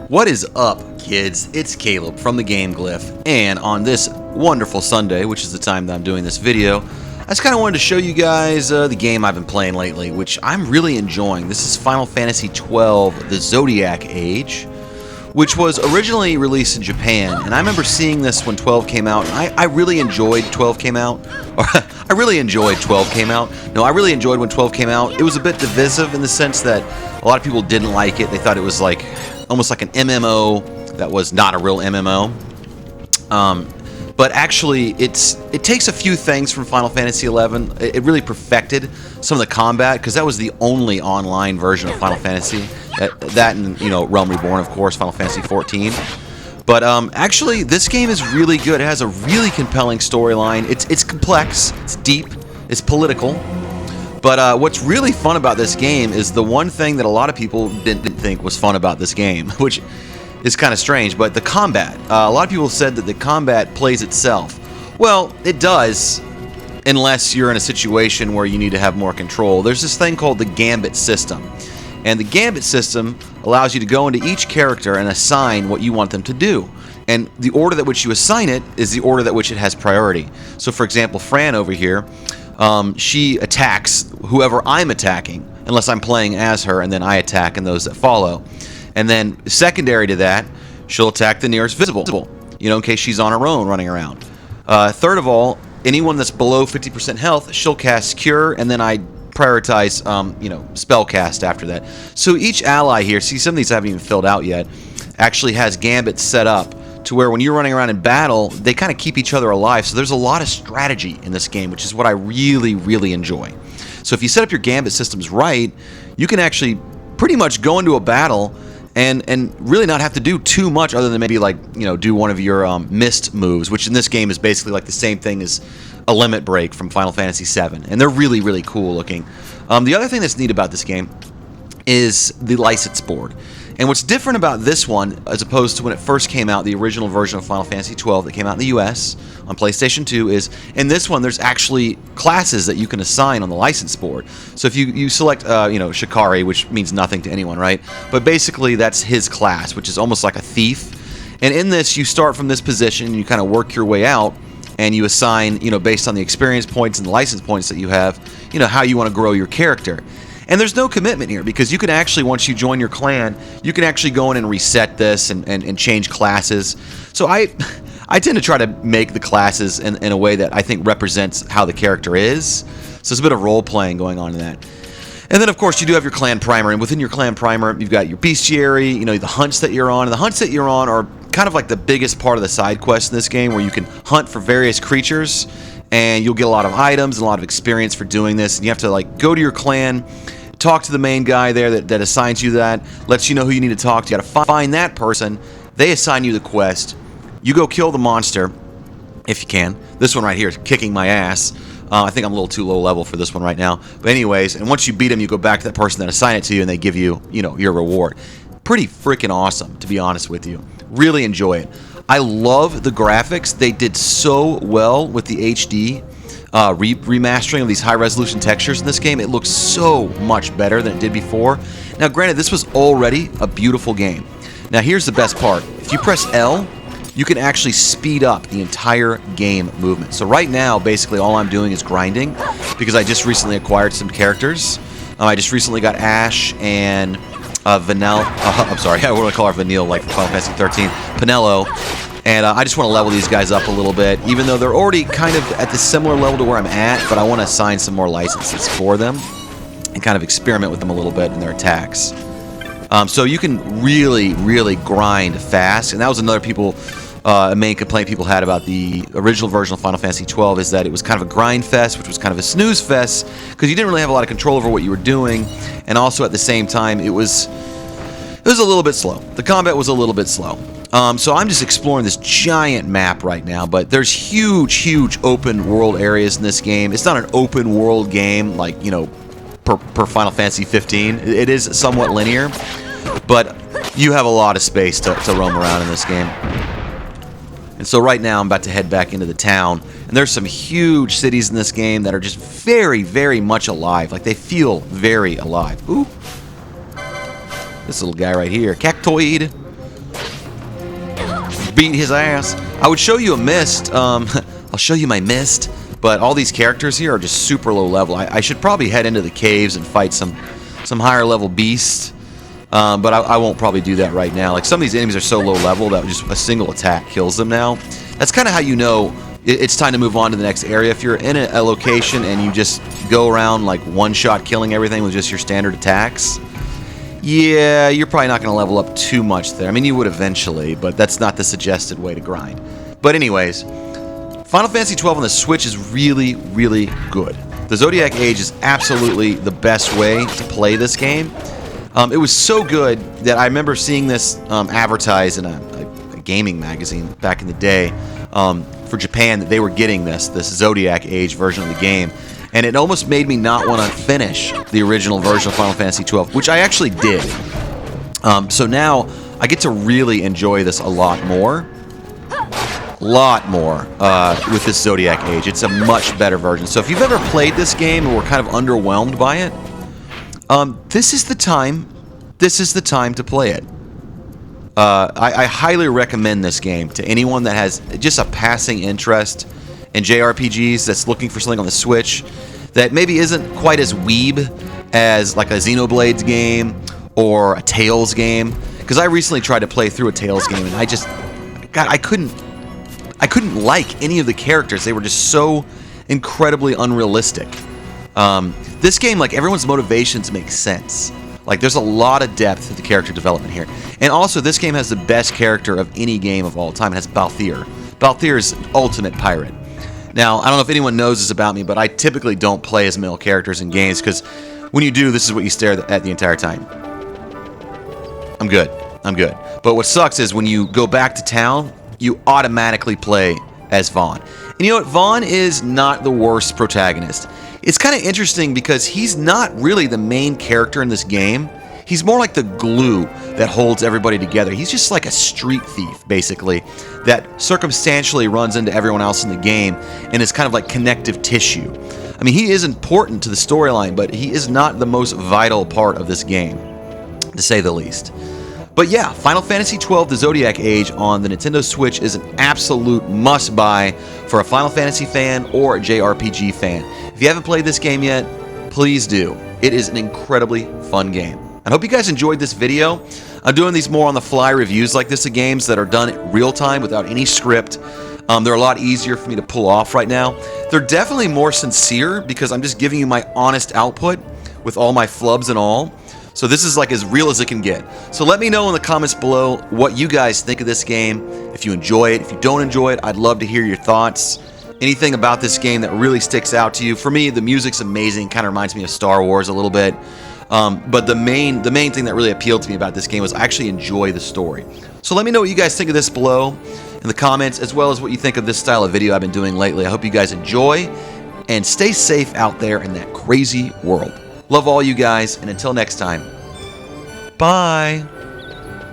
What is up, kids? It's Caleb from the Game Glyph, and on this wonderful Sunday, which is the time that I'm doing this video, I just kind of wanted to show you guys the game I've been playing lately, which I'm really enjoying. This is Final Fantasy XII, the Zodiac Age, which was originally released in Japan, and I remember seeing this when 12 came out, and I really enjoyed 12 came out. I really enjoyed 12 came out. No, I really enjoyed when 12 came out. It was a bit divisive in the sense that a lot of people didn't like it. They thought it was like almost like an MMO that was not a real MMO. But actually, it takes a few things from Final Fantasy XI. It really perfected some of the combat, because that was the only online version of Final Fantasy. That and, you know, Realm Reborn, of course, Final Fantasy XIV. But actually, this game is really good. It has a really compelling storyline. It's complex, it's deep, it's political. But what's really fun about this game is the one thing that a lot of people didn't think was fun about this game, which is kind of strange, but the combat. A lot of people said that the combat plays itself. Well, it does, unless you're in a situation where you need to have more control. There's this thing called the Gambit system. And the Gambit system allows you to go into each character and assign what you want them to do. And the order that which you assign it is the order that which it has priority. So for example, Fran over here, she attacks whoever I'm attacking, unless I'm playing as her, and then I attack and those that follow. And then secondary to that, she'll attack the nearest visible, you know, in case she's on her own running around. Third of all, anyone that's below 50% health, she'll cast Cure, and then I prioritize, you know, spell cast after that. So each ally here, see, some of these I haven't even filled out yet, actually has gambits set up to where when you're running around in battle, they kind of keep each other alive. So there's a lot of strategy in this game, which is what I really enjoy. So if you set up your gambit systems right, you can actually pretty much go into a battle and really not have to do too much other than maybe, like, you know, do one of your mist moves, which in this game is basically like the same thing as a limit break from Final Fantasy VII, and they're really cool looking. The other thing that's neat about this game is the license board. And what's different about this one, as opposed to when it first came out, the original version of Final Fantasy XII that came out in the US on PlayStation 2, is in this one there's actually classes that you can assign on the license board. So if you select, you know, Shikari, which means nothing to anyone, right? But basically that's his class, which is almost like a thief. And in this, you start from this position, and you kind of work your way out, and you assign, you know, based on the experience points and the license points that you have, you know, how you want to grow your character. And there's no commitment here, because you can actually, once you join your clan, you can actually go in and reset this and change classes. So I tend to try to make the classes in a way that I think represents how the character is. So there's a bit of role-playing going on in that. And then, of course, you do have your clan primer, and within your clan primer, you've got your bestiary, you know, the hunts that you're on. And the hunts that you're on are kind of like the biggest part of the side quest in this game, where you can hunt for various creatures, and you'll get a lot of items and a lot of experience for doing this. And you have to, like, go to your clan, talk to the main guy there that assigns you that, lets you know who you need to talk to. You gotta find that person. They assign you the quest. You go kill the monster, if you can. This one right here is kicking my ass. I think I'm a little too low level for this one right now. But anyways, and once you beat him, you go back to that person that assigned it to you, and they give you, you know, your reward. Pretty freaking awesome, to be honest with you. Really enjoy it. I love the graphics. They did so well with the HD remastering of these high-resolution textures in this game. It looks so much better than it did before. Now, granted, this was already a beautiful game. Now, here's the best part. If you press L, you can actually speed up the entire game movement. So right now, basically, all I'm doing is grinding, because I just recently acquired some characters. I just recently got Ash and Vanille. I'm sorry, I want to call her Vanille, like from Final Fantasy XIII. Pinello. And I just want to level these guys up a little bit, even though they're already kind of at the similar level to where I'm at, but I want to assign some more licenses for them and kind of experiment with them a little bit in their attacks. So you can really grind fast, and that was another main complaint people had about the original version of Final Fantasy XII, is that it was kind of a grind fest, which was kind of a snooze fest, because you didn't really have a lot of control over what you were doing, and also at the same time it was a little bit slow. The combat was a little bit slow. So I'm just exploring this giant map right now, but there's huge open world areas in this game. It's not an open world game like, you know, per Final Fantasy XV. It is somewhat linear, but you have a lot of space to roam around in this game. And so right now I'm about to head back into the town, and there's some huge cities in this game that are just very much alive. Like, they feel very alive. Ooh. This little guy right here, Cactoid. beat his ass. I would show you a mist. I'll show you my mist. But all these characters here are just super low level. I should probably head into the caves and fight some higher level beasts. But I won't probably do that right now. Like, some of these enemies are so low level that just a single attack kills them now. That's kind of how you know it's time to move on to the next area. If you're in a location and you just go around like one-shot killing everything with just your standard attacks, yeah, you're probably not going to level up too much there. I mean, you would eventually, but that's not the suggested way to grind. But anyways, Final Fantasy XII on the Switch is really, really good. The Zodiac Age is absolutely the best way to play this game. It was so good that I remember seeing this advertised in a gaming magazine back in the day for Japan, that they were getting this Zodiac Age version of the game. And it almost made me not want to finish the original version of Final Fantasy XII, which I actually did. So now I get to really enjoy this a lot more. With this Zodiac Age. It's a much better version. So if you've ever played this game and were kind of underwhelmed by it, this is the time. This is the time to play it. I highly recommend this game to anyone that has just a passing interest in JRPGs, that's looking for something on the Switch that maybe isn't quite as weeb as like a Xenoblade game or a Tales game. Because I recently tried to play through a Tales game and I couldn't like any of the characters. They were just so incredibly unrealistic. This game, like, everyone's motivations make sense. Like, there's a lot of depth to the character development here. And also, this game has the best character of any game of all time. It has Balthier. Balthier is an ultimate pirate. Now, I don't know if anyone knows this about me, but I typically don't play as male characters in games, because when you do, this is what you stare at the entire time. I'm good. But what sucks is when you go back to town, you automatically play as Vaughn. And you know what? Vaughn is not the worst protagonist. It's kind of interesting because he's not really the main character in this game. He's more like the glue that holds everybody together. He's just like a street thief, basically, that circumstantially runs into everyone else in the game and is kind of like connective tissue. I mean, he is important to the storyline, but he is not the most vital part of this game, to say the least. But yeah, Final Fantasy XII The Zodiac Age on the Nintendo Switch is an absolute must-buy for a Final Fantasy fan or a JRPG fan. If you haven't played this game yet, please do. It is an incredibly fun game. I hope you guys enjoyed this video. I'm doing these more on-the-fly reviews like this of games that are done in real time without any script. They're a lot easier for me to pull off right now. They're definitely more sincere because I'm just giving you my honest output with all my flubs and all. So this is like as real as it can get. So let me know in the comments below what you guys think of this game. If you enjoy it, if you don't enjoy it, I'd love to hear your thoughts. Anything about this game that really sticks out to you. For me, the music's amazing. Kind of reminds me of Star Wars a little bit. But the main thing that really appealed to me about this game was I actually enjoy the story. So let me know what you guys think of this below in the comments, as well as what you think of this style of video I've been doing lately. I hope you guys enjoy, and stay safe out there in that crazy world. Love all you guys, and until next time, bye.